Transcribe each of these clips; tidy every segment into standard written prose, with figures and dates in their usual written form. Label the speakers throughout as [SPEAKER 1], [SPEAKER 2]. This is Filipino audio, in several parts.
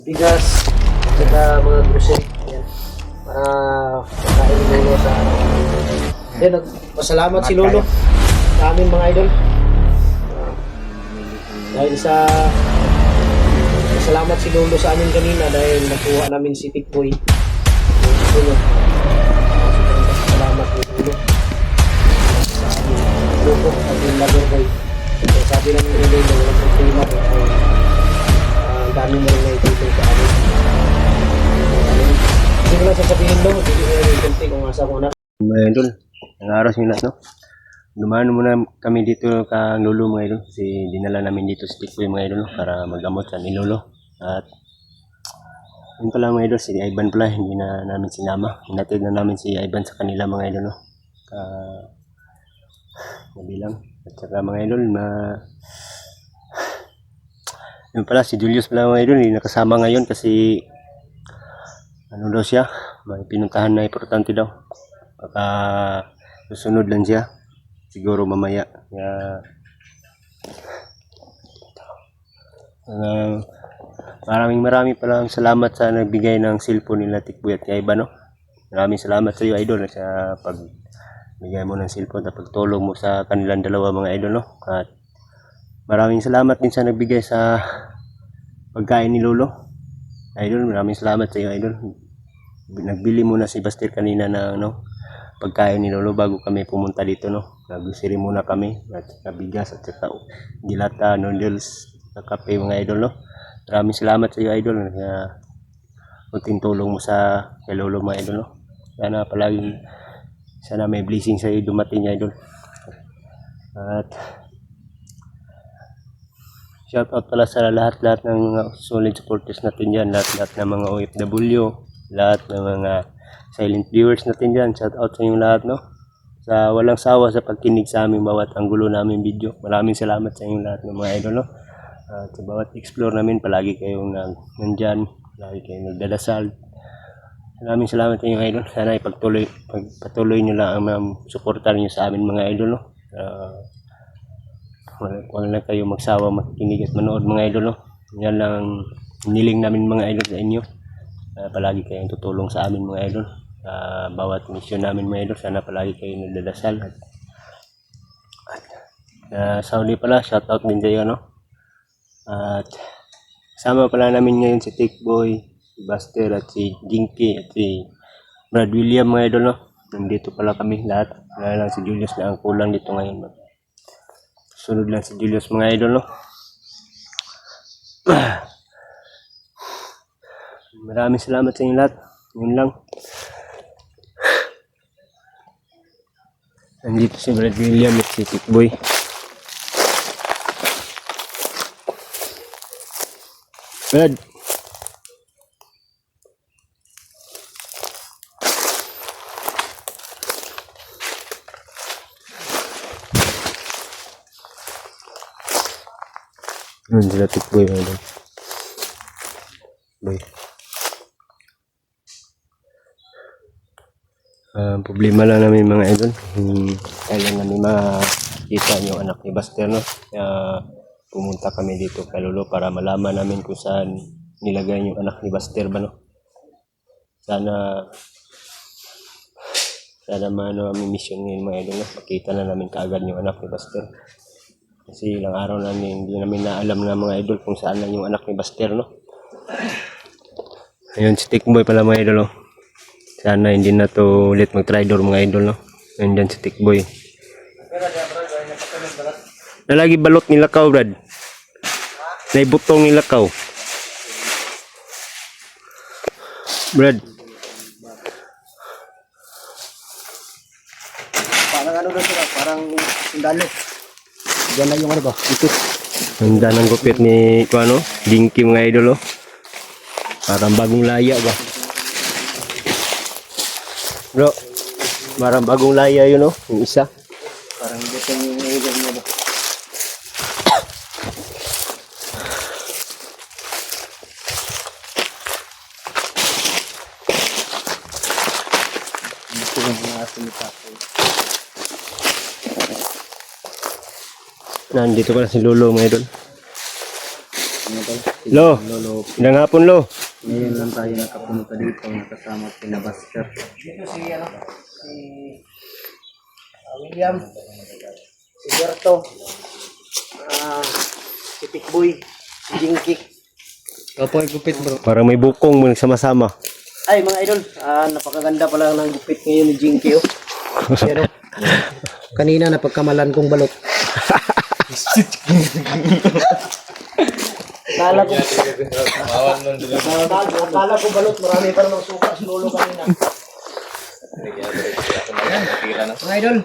[SPEAKER 1] bigas, saka mga grocery. Yan. Para kain ni Lolo sa Then, pasalamat si Lolo sa amin mga idol. Dahil sa salamat si Lolo sa amin kanina dahil nakuha namin si Tikboy. Salamat po Lolo. Sa amin, Lolo, sa amin lover boy. Sabi namin ni Lolo, walang problema. Ang dami mo rin naitutong sa amin. Hindi ko lang sasabihin Lolo, hindi ko rin kunti kung asa ko anak.
[SPEAKER 2] Mga idol, nangaras nyo lahat, no? Dumaan muna kami dito ka Lolo mga idol kasi dinala namin dito si Tikboy mga idol, no? Para magamot sa ni Lolo. At yun pala mga idol, si Ivan pala hindi na namin sinama. Hinatid na namin si Ivan sa kanila mga idol, no? Nabilang. At saka mga idol, yun pala si Julius pala mga idol, hindi nakasama ngayon kasi ano daw siya, may pinuntahan na importante daw. Baka susunod lang siya siguro mamaya. Kaya maraming palang salamat sa nagbigay ng cellphone nila Tikboy at Ivan, no? Maraming salamat sa iyo idol sa pagbigay mo ng cellphone at pagtulong mo sa kanilang dalawa mga idol, no? At maraming salamat din sa nagbigay sa pagkain ni Lolo idol. Maraming salamat sa iyo idol. Nagbili muna si Baster kanina ng pagkain ni Lolo bago kami pumunta dito, no? Nag-grocery muna kami at bigas at saka dilata, noodles, kape mga idol, no? Maraming salamat sa iyo idol. Kunting tulong mo sa kay Lolo mga idol, no? Sana may blessing sa iyo dumating idol. At shout out pala sa lahat ng mga solid supporters natin dyan, lahat ng mga OFW, lahat ng mga silent viewers natin dyan. Shout out sa inyo lahat, no? Sa walang sawa sa pagkinig sa aming bawat anggulo namin video. Maraming salamat sa inyo lahat ng mga idol, no? At sa bawat explore namin, palagi kayong nandyan, palagi kayong nagdadasal. Maraming salamat sa inyo idol. Sana pagpatuloy nyo lang ang suportar nyo sa amin mga idol, no? Wala na kayo magsawa makikinig at manood mga idol, no? Yan lang niling namin mga idol sa inyo. Palagi kayong tutulong sa amin mga idol. Bawat mission namin mga idol, sana palagi kayong nagdadasal. Saudi pala, shout out din sa iyo, no? At kasama pala namin ngayon si Tikboy, si Buster at si Jinky at si Brad William mga idol, no? Nandito pala kami lahat. Wala lang si Julius na ang kulang dito ngayon. Sunod lang si Julius mga idol, no? Maraming salamat sa inyo lahat. Yun lang. Nandito si Brad William at si Tikboy. Brad. Yun sila Tikboy mga idol. Boy. Problema lang namin mga idol, kailan namin makita yung anak ni Buster, no? Pumunta kami dito kay Lolo para malaman namin kung saan nilagay yung anak ni Buster ba, no? Sana may mission ngayon mga idol, no? Makita na namin kaagad yung anak ni Buster kasi ilang araw namin hindi namin naalam na mga idol kung saan na yung anak ni Buster, no? Ayun si Tikboy pala mga idol, no? Sana hindi na to ulit mag-trydor mga idol, no? Nandyan si Tikboy. Nalagi balot ni lakaw, Brad. Naibutong ni lakaw. Brad.
[SPEAKER 1] Parang ano doon sila, parang sundalo. Diyan lang yung ano ba? Ikot.
[SPEAKER 2] Handa ng gupit ni Jinky mga idol, oh. Parang bagong laya ba? Bro, parang bagong laya yun, oh. Yung isa.
[SPEAKER 1] Parang dito yung ilong mo ba? Dito yung mga sinita.
[SPEAKER 2] Nandito pala si Lolo mga idol. Lo, ilang hapon lo.
[SPEAKER 3] Ngayon lang tayo nakapunta dito, nakasama si Buster.
[SPEAKER 1] Dito si William, si Berto, si Tikboy, si Jinky.
[SPEAKER 3] Opo, gupit bro.
[SPEAKER 2] Parang may bukong mo nagsama-sama.
[SPEAKER 1] Ay mga idol, napakaganda pala ng gupit ngayon ni Jinky. Oh. Pero, kanina napagkamalan kong balot. Akala ko balot, marami pa namang suka si Lolo kanina. Mga idol,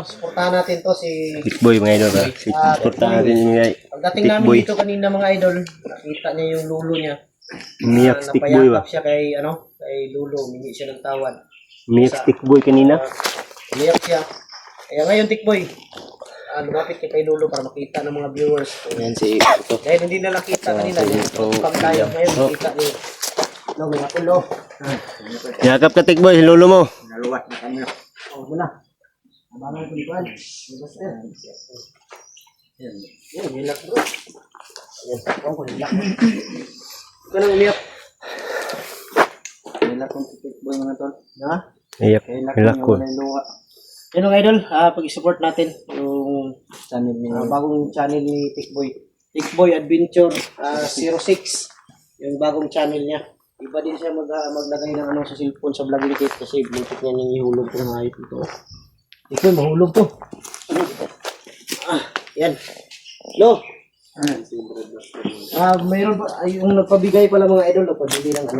[SPEAKER 1] supportahan natin to si...
[SPEAKER 2] Tikboy mga idol. Supportan natin yung mga
[SPEAKER 1] Pagdating namin
[SPEAKER 2] Tikboy.
[SPEAKER 1] dito kanina mga idol, nakita niya yung lulo niya.
[SPEAKER 2] Umiyak si Tikboy ba?
[SPEAKER 1] Napayakap siya kay Lulo, humingi siya ng tawad.
[SPEAKER 2] Umiyak si Tikboy kanina.
[SPEAKER 1] Umiyak siya. Kaya ngayon Tikboy, lumapit kay Lulo para makita ng mga viewers.
[SPEAKER 3] Yan si ito.
[SPEAKER 1] Dahil hindi na nakita kanina, pang tayo ngayon makita niyo. No, mga ulo.
[SPEAKER 2] Yakap ka Tikboy, si lolo mo.
[SPEAKER 3] Naluwat na kanya.
[SPEAKER 1] Muna. Abangan ko lipan. Basta. Yan, hilak bro. Yan, ko hilak. Ikaw na umiyak.
[SPEAKER 3] Nila kong tipik boy mga tol.
[SPEAKER 1] Ha?
[SPEAKER 2] Iyak, hilak ko.
[SPEAKER 1] Yan mga idol, pag-support natin yung
[SPEAKER 3] Channel ni
[SPEAKER 1] bagong channel ni Tikboy. Tikboy Adventure 06. Yung bagong channel niya. Iba din siya maglagay ng sa cellphone sa vlog ni Kate kasi bluetooth niya nang ihulog ko ng ayot ito. Tikboy, mahulog to. Yan. Lo. Mayroon pa yung nagpabigay pala mga idol, nagpabigay ng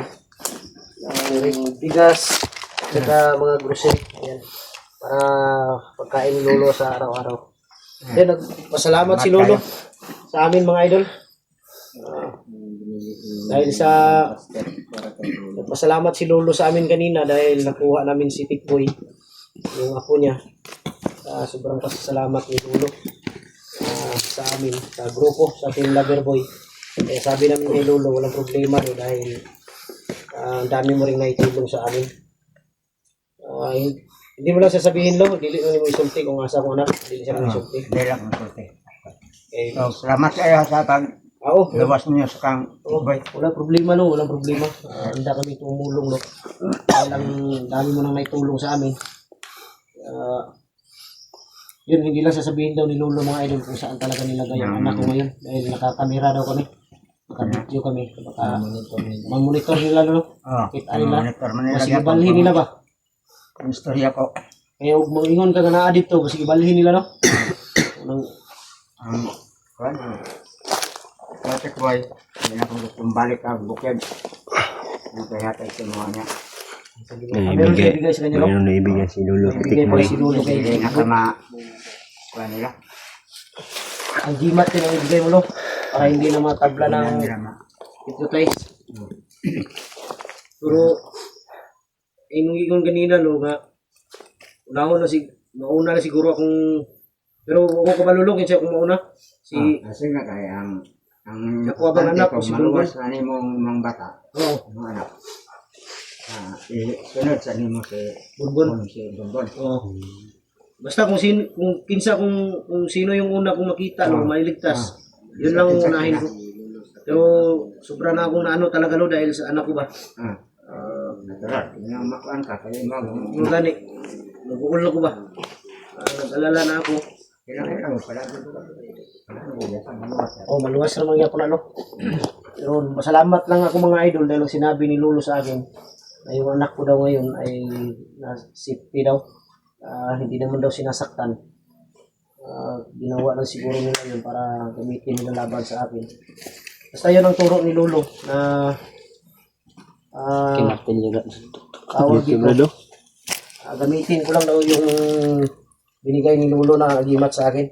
[SPEAKER 1] bigas at mga grocery. Ayan. Para pagkain ni Lolo sa araw-araw. Then nagpasalamat si Lolo sa amin mga idol. Dahil sa nagpasalamat si Lolo sa amin kanina dahil nakuha namin si Tikboy, yung apo niya. Sobrang pasasalamat ni Lolo sa amin, sa grupo, sa Team Loverboy. Kaya sabi namin kay Lolo, walang problema no, dahil ang dami mo rin naitulong sa amin. Hindi mo lang sasabihin Lo, dili mo isulti kung asa mo anak, dili siya mo isulti.
[SPEAKER 3] Dela kong sulti.
[SPEAKER 1] Okay.
[SPEAKER 3] So, salamat kayo sa pag lawas niyo sa kang boy.
[SPEAKER 1] Walang problema no, walang problema. Handa kami tumulong no. Walang dami mo nang naitulong sa amin. Yun, hindi lang sasabihin daw ni Lolo mga idol kung saan talaga nilagay yung anak ko ngayon. Dahil nakakamera daw kami. Naka-video kami. Mag-monitor nila no. Kita nila. Mas ibalhin nila ba?
[SPEAKER 3] Ang istorya ko.
[SPEAKER 1] Kaya huwag mag-ingon ka nga na dito. Mas ibalhin nila no.
[SPEAKER 3] Kuan. Patek boy. Hindi na kong kumbalik ang bukid. Ang kaya tayo sa mga niya.
[SPEAKER 1] Meron siya ibigay sa kanya no.
[SPEAKER 2] Mayroon na ibigay si lolo kay
[SPEAKER 1] Ibigay pa
[SPEAKER 2] Tikboy.
[SPEAKER 1] si Lolo kay
[SPEAKER 3] Hindi na kama. Kuan nila.
[SPEAKER 1] ang gimat din ang ibigay mo no. Para hindi na matabla ng hypnotize. Pero inong igon kanina no nga mauna na siguro akong pero ako kabalulong siya kung mauna si
[SPEAKER 3] Kasi nga kaya ang
[SPEAKER 1] Nakuha bang anak ko si
[SPEAKER 3] maluwas na ni mong mga bata.
[SPEAKER 1] Oo.
[SPEAKER 3] Mga anak. Sunod sa ni mo si
[SPEAKER 1] Bonbon.
[SPEAKER 3] Si Bonbon.
[SPEAKER 1] Oo. Basta kung sino yung una kong makita no mailigtas. Yun lang ang unahin ko. Pero sobra na akong naano talaga no dahil sa anak ko ba.
[SPEAKER 3] Natural. Yung makuan ka kaya
[SPEAKER 1] Yung gani. Nag-uul ko ba. Nag-alala na ako.
[SPEAKER 3] kailangan mo pala.
[SPEAKER 1] Maluwas naman nga po na no. Pero masalamat lang ako mga idol dahil sinabi ni Lolo sa akin na yung anak ko daw ngayon ay na safety daw. Hindi naman daw sinasaktan. Ginawa lang siguro nila yun para gamitin nila laban sa akin. Basta yun ang turo ni Lolo na
[SPEAKER 3] Kinapin niya
[SPEAKER 1] tawag dito. Gamitin ko lang daw yung binigay ni Lolo na agimat sa akin.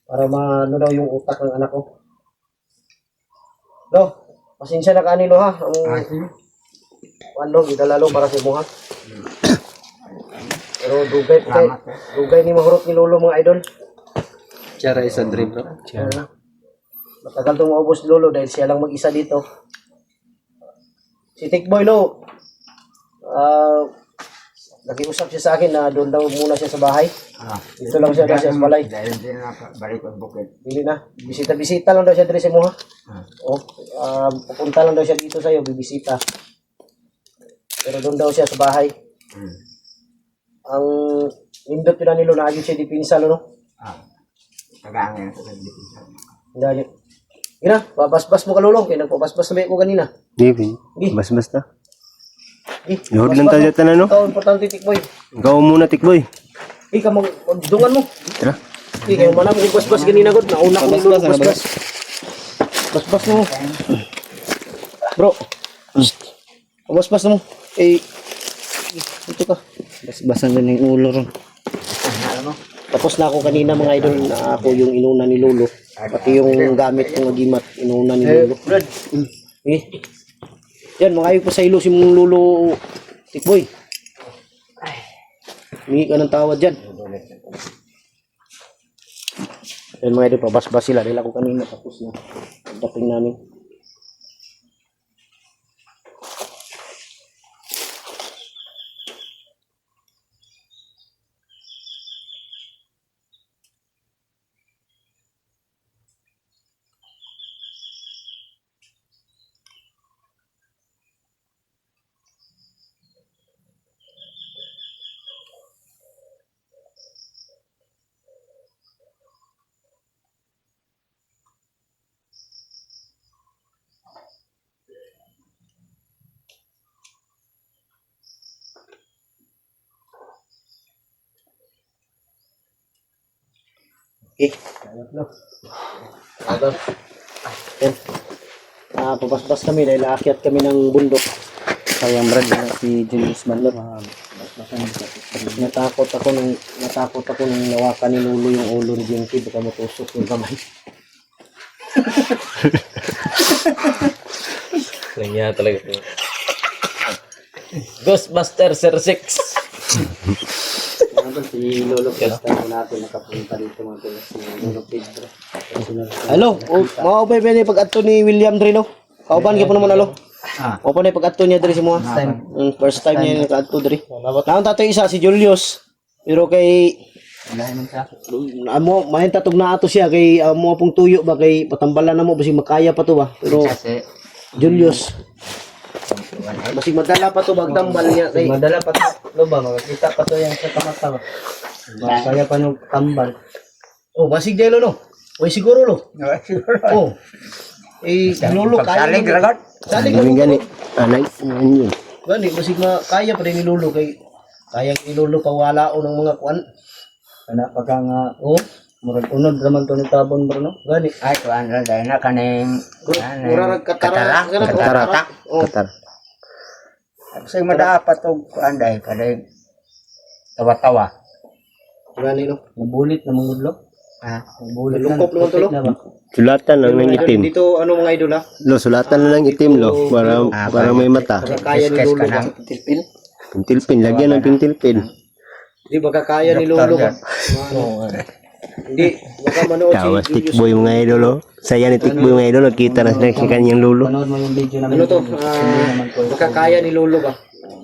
[SPEAKER 1] Para maano daw yung utak ng anak ko. Lo, pasensya na kanino ha. Ano, gidalalo para sa mo ha. Pero dugay ni mahurot ni Lolo mga idol.
[SPEAKER 3] Chara is a dream, bro.
[SPEAKER 1] Matagal itong maubos ni Lolo dahil siya lang mag-isa dito. Si Tikboy Lo, nakiusap siya sa akin na doon daw muna siya sa bahay.
[SPEAKER 3] Ah.
[SPEAKER 1] Dito lang siya daw siya sa balay.
[SPEAKER 3] Dahil hindi na balik ang bukid.
[SPEAKER 1] Hindi na. Bisita-bisita lang daw siya dito sa mo ha.
[SPEAKER 3] Ah.
[SPEAKER 1] O, pupunta lang daw siya dito sa'yo, bibisita. Pero doon daw siya sa bahay.
[SPEAKER 3] Hmm.
[SPEAKER 1] Ang nindot yun na nilo na ayun siya di pinsalo, no?
[SPEAKER 3] Ah. Tagangin sa nagdipisa.
[SPEAKER 1] Dahil Gina, babasbas mo kalulong. Kaya nagpabasbas na ko kanina.
[SPEAKER 2] Di, bas-bas na. Load
[SPEAKER 1] Babasbas
[SPEAKER 2] lang tayo
[SPEAKER 1] mo.
[SPEAKER 2] dyan, ano?
[SPEAKER 1] Ikaw, importante, tikboy.
[SPEAKER 2] Ikaw muna, Tikboy.
[SPEAKER 1] Ikaw, magdungan mo.
[SPEAKER 2] Tara.
[SPEAKER 1] Ikaw, mana mo basbas kanina, God. Nauna ko nilo basbas. Basbas mo. Bro. Basbas mo. Ito ka.
[SPEAKER 4] Basbasan din yung ulo ron.
[SPEAKER 3] Alam mo?
[SPEAKER 1] Tapos na ako kanina mga idol na ako yung inuna ni Lolo. Pati yung gamit kong agimat, inuna ni Lolo. Yan, mga ayok pa sa ilo si mong Lolo Tikboy. Humingi ka ng tawad dyan. Yan mga idol, pabasbas sila. Dahil ako kanina tapos na. Pagdating namin. Agad. Yan. Papasbas kami dahil aakyat kami ng bundok.
[SPEAKER 4] Sayang brad na si Julius Manlot.
[SPEAKER 1] Natakot ako nung nawakan ni Lolo yung ulo ni Jinky, baka matusok yung kamay.
[SPEAKER 4] Kanya talaga. Ghostbuster Sir 6.
[SPEAKER 1] Si Lolo Pedro natin nakapunta dito mga tulas si Lolo Pedro. Hello, mga ubay ba ni pag-adto ni William Drino? Kauban ka po naman alo. O pa na pag-adto niya diri si mo. First time niya naka-adto diri. Naon tato isa si Julius. Pero kay amo mahin tatog na ato siya kay amo pong tuyo ba kay patambalan na mo basig makaya pa to ba. Pero
[SPEAKER 3] Kasi
[SPEAKER 1] Julius basig madala pa to bagtambal niya kay
[SPEAKER 4] Madala pa to. Lo ba makikita pa to yung sa tamatama. Kaya pa yung tambal.
[SPEAKER 1] oh basig delo no. Oy siguro lo. Oh. Lolo kaya.
[SPEAKER 3] Salig ragat.
[SPEAKER 1] Salig
[SPEAKER 2] Gani,
[SPEAKER 1] gani.
[SPEAKER 2] Anay, yun.
[SPEAKER 1] Gani basig kaya pa rin ni Lolo kay kaya ni Lolo pawalao ng mga kuan.
[SPEAKER 4] Kana pagka nga
[SPEAKER 1] Oh,
[SPEAKER 4] murag unod naman to ni tabon bro no.
[SPEAKER 1] gani.
[SPEAKER 3] Ay, kuan na dahil na kaning
[SPEAKER 1] Mura katara.
[SPEAKER 3] Katarak.
[SPEAKER 1] Oh,
[SPEAKER 2] Katar.
[SPEAKER 3] Kasi madapat og kuan dahil kadang tawa-tawa.
[SPEAKER 1] gani no.
[SPEAKER 4] Nabulit na mong udlo.
[SPEAKER 3] Ha?
[SPEAKER 4] Nabulit
[SPEAKER 1] Lungkop naman to, lo.
[SPEAKER 4] na ba?
[SPEAKER 2] Sulatan lang ng itim.
[SPEAKER 1] Dito ano mga idol ha?
[SPEAKER 2] Lo, sulatan lang ng itim, lo. Para may mata.
[SPEAKER 1] Kaya ni
[SPEAKER 3] Discuss
[SPEAKER 1] Lolo
[SPEAKER 3] ka
[SPEAKER 1] ba?
[SPEAKER 3] ng
[SPEAKER 1] Tilpil.
[SPEAKER 2] Pintilpin, lagyan ng pintilpin.
[SPEAKER 1] Di baka kaya ni Lolo ba? Hindi, baka manood
[SPEAKER 2] Tawas
[SPEAKER 1] si Julius.
[SPEAKER 2] Tikboy mga idol, lo. Saya ni Tikboy mga idol, nakita na sa kanyang lulo.
[SPEAKER 4] Panood mo yung video namin.
[SPEAKER 1] Ano to? Baka kaya ni Lolo ba?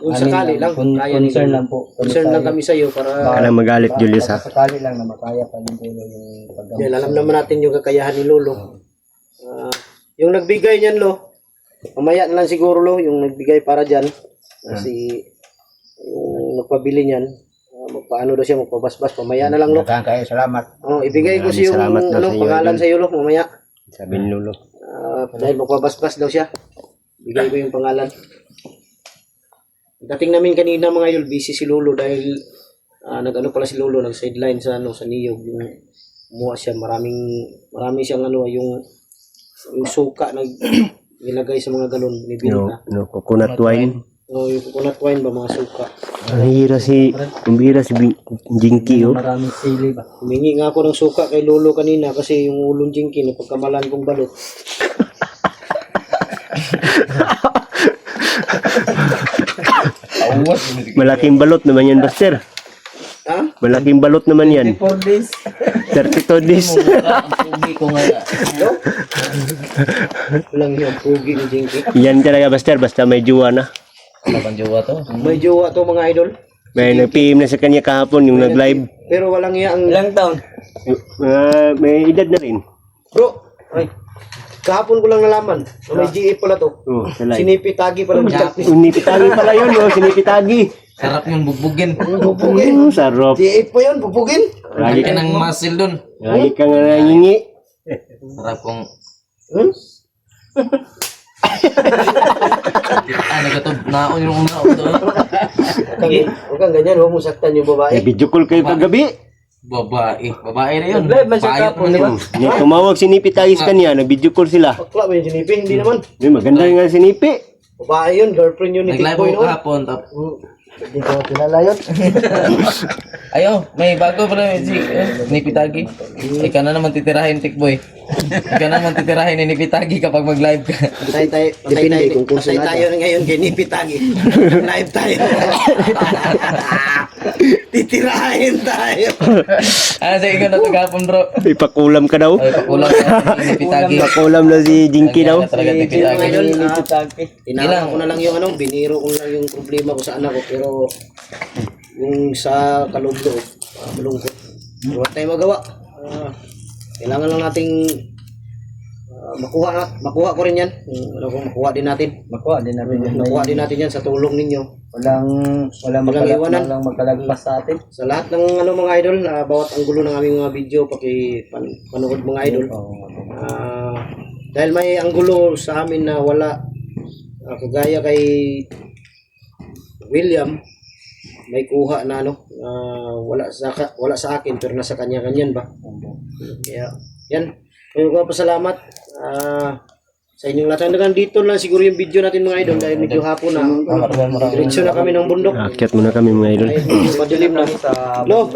[SPEAKER 1] Kung sakali lang, kaya ni
[SPEAKER 4] concern
[SPEAKER 1] Lolo.
[SPEAKER 4] lang po.
[SPEAKER 1] Concern lang kami sa iyo para
[SPEAKER 2] Kailangan magalit, Julius, ha?
[SPEAKER 4] Sakali lang na makaya pa yung dulo yung paggamit.
[SPEAKER 1] yan, alam naman natin yung kakayahan ni Lolo. Yung nagbigay niyan, lo, mamaya na lang siguro, lo, yung nagbigay para dyan. Kasi yung nagpabili niyan, magpaano daw siya, magpabasbas, mamaya na lang, lo.
[SPEAKER 3] Daghang kayo salamat.
[SPEAKER 1] Oh, ibigay ko
[SPEAKER 2] Maraming
[SPEAKER 1] siya yung
[SPEAKER 2] salamat daw
[SPEAKER 1] ano,
[SPEAKER 2] sa iyo,
[SPEAKER 1] pangalan
[SPEAKER 2] Idol.
[SPEAKER 1] sa iyo, lo, mamaya.
[SPEAKER 2] Sabi ni lulo.
[SPEAKER 1] Dahil magpabasbas daw siya. Bigay ko yung pangalan. Dating namin kanina mga idol, busy si Lolo dahil nag-ano pala si Lolo, nag-sideline sa ano sa Niyog, yung kumuha siya, marami siyang ano, yung suka na nilagay sa mga galon, binibenta.
[SPEAKER 2] Coconut wine.
[SPEAKER 1] O yung coconut wine ba, mga suka.
[SPEAKER 2] Ang hira si Jinky, oh.
[SPEAKER 4] Maraming sili ba?
[SPEAKER 1] Humingi nga ako ng suka kay Lolo kanina kasi yung ulong Jinky, napagkamalan kong balot.
[SPEAKER 2] Malaking balot naman yan, Buster.
[SPEAKER 1] Ha?
[SPEAKER 2] Malaking balot naman yan.
[SPEAKER 4] 4 days.
[SPEAKER 2] 32 days.
[SPEAKER 4] Ang pugi ko nga.
[SPEAKER 1] Walang yung pugi ni Jinky.
[SPEAKER 2] Yan talaga, Buster. Basta may juwa na.
[SPEAKER 4] Kapag jowa to.
[SPEAKER 1] May jowa to mga idol.
[SPEAKER 2] May nag-PM na sa kanya kahapon yung nag-live.
[SPEAKER 1] Pero walang iya ang...
[SPEAKER 4] Ilang taon?
[SPEAKER 2] May edad na rin.
[SPEAKER 1] Bro, ay, kahapon ko lang nalaman. na May GA pala to.
[SPEAKER 2] Oh, sa live.
[SPEAKER 1] Sinipitagi pala.
[SPEAKER 2] Sinipitagi pala yun, no? Sinipitagi.
[SPEAKER 5] Sarap yung bugbugin.
[SPEAKER 1] Bubugin.
[SPEAKER 2] Sarap.
[SPEAKER 1] GA po yun, bubugin.
[SPEAKER 2] Lagi
[SPEAKER 5] Ka ng muscle dun.
[SPEAKER 2] Lagi kang nangingi.
[SPEAKER 5] Sarap kong...
[SPEAKER 1] Hmm?
[SPEAKER 5] Nagkatob. Naon yung naon doon.
[SPEAKER 1] Huwag kang ganyan, huwag mo saktan yung babae.
[SPEAKER 2] May video call kayo kagabi.
[SPEAKER 5] Babae. Babae na yun.
[SPEAKER 4] Live man siya
[SPEAKER 5] Payat
[SPEAKER 4] kapon,
[SPEAKER 5] naman
[SPEAKER 4] di ba?
[SPEAKER 5] yun.
[SPEAKER 2] May tumawag si Nipi Tagis kanya, nag-video call sila.
[SPEAKER 1] Bakla ba yung sinipi? Hindi naman.
[SPEAKER 2] May maganda nga si Nipi.
[SPEAKER 1] Babae yun, girlfriend yun ni
[SPEAKER 5] Nag-live
[SPEAKER 1] Tikboy
[SPEAKER 5] ako
[SPEAKER 1] noon.
[SPEAKER 5] kahapon.
[SPEAKER 4] Hindi ko kilala yun.
[SPEAKER 5] Ayo, may bago pala si Nipitagi. Ikaw na naman titirahin, Tikboy. Ikaw na naman titirahin ni Nipitagi kapag mag-live ka.
[SPEAKER 1] Depende kung kurso natin. Tayo ngayon kay Nipitagi. Live tayo. Titirahin tayo.
[SPEAKER 5] Sige ka na ito kahapon, bro.
[SPEAKER 2] Ipakulam ka daw.
[SPEAKER 5] Ay, pakulang ka si Nipitagi.
[SPEAKER 2] Ipakulam na si Jinky daw.
[SPEAKER 5] Talaga Nipitagi.
[SPEAKER 1] Tinawag ko na lang yung biniro ko lang yung problema ko sa anak ko. Pero yung sa kaloob-loob, malungkot. Wala tayong magawa. Kailangan lang nating makuha ko rin yan. Makuha din natin.
[SPEAKER 4] Makuha din natin yun.
[SPEAKER 1] Makuha din natin yan sa tulong ninyo.
[SPEAKER 4] Walang
[SPEAKER 1] iwanan.
[SPEAKER 4] walang magkalagpas sa atin.
[SPEAKER 1] Sa lahat ng mga idol, bawat anggulo ng aming mga video, panood mga idol. Dahil may anggulo sa amin na wala, kagaya kay William, may kuha na wala sa akin pero nasa kanya-kanyan ba. Kaya yan, pasalamat sa inyong lahat. Hanggang dito lang siguro yung video natin mga idol dahil medyo hapon na. Diretso na kami ng bundok.
[SPEAKER 2] Akyat muna kami mga idol.
[SPEAKER 1] Ay, madilim na. Lo,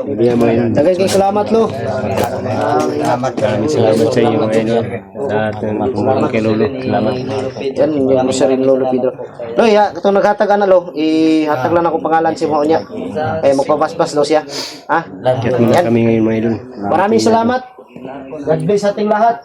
[SPEAKER 1] dagay kay salamat Lo.
[SPEAKER 2] Maraming salamat sa inyo mga idol. At tumulong kay Lolo. Salamat.
[SPEAKER 1] Yan, yung siya rin Lolo Pedro. Lo, ito naghatag na Lo. Ihatag lang ako pangalan si Mao niya. Kaya magpabasbas Lo siya. Ha?
[SPEAKER 2] Akyat muna kami ngayon mga idol.
[SPEAKER 1] Maraming salamat. God bless sa ating lahat.